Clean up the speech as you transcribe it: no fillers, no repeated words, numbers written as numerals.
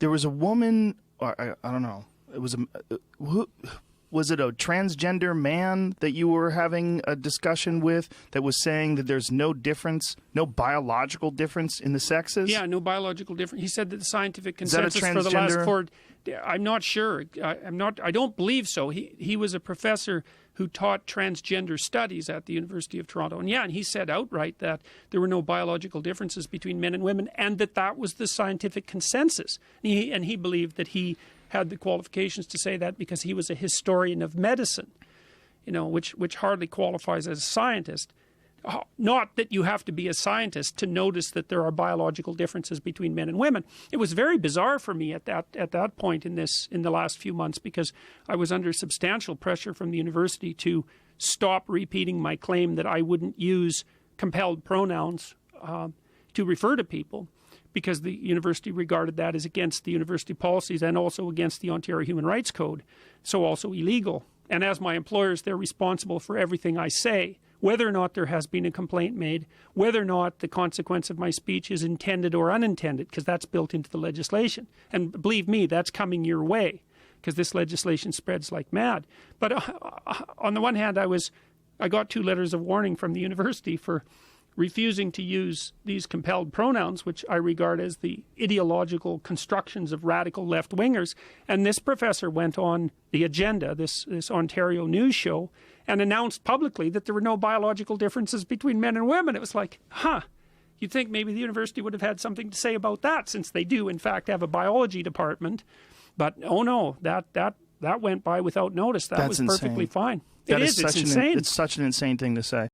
there was a woman, or I don't know, it was was it a transgender man that you were having a discussion with that was saying that there's no difference, no biological difference in the sexes? Yeah, no biological difference. He said that the scientific consensus Is that a for the last transgender? 4... I'm not sure. I don't believe so. He was a professor who taught transgender studies at the University of Toronto. And yeah, and he said outright that there were no biological differences between men and women, and that was the scientific consensus. And he believed that he had the qualifications to say that because he was a historian of medicine, you know, which hardly qualifies as a scientist. Not that you have to be a scientist to notice that there are biological differences between men and women. It was very bizarre for me at that point in the last few months, because I was under substantial pressure from the university to stop repeating my claim that I wouldn't use compelled pronouns to refer to people, because the university regarded that as against the university policies and also against the Ontario Human Rights Code, so also illegal. And as my employers, they're responsible for everything I say, whether or not there has been a complaint made, whether or not the consequence of my speech is intended or unintended, because that's built into the legislation. And believe me, that's coming your way, because this legislation spreads like mad. But on the one hand, I got 2 letters of warning from the university for refusing to use these compelled pronouns, which I regard as the ideological constructions of radical left-wingers. And this professor went on the agenda, this Ontario news show, and announced publicly that there were no biological differences between men and women. It was like, you'd think maybe the university would have had something to say about that, since they do, in fact, have a biology department. But, oh no, that went by without notice. That was perfectly fine. It's insane. It's such an insane thing to say.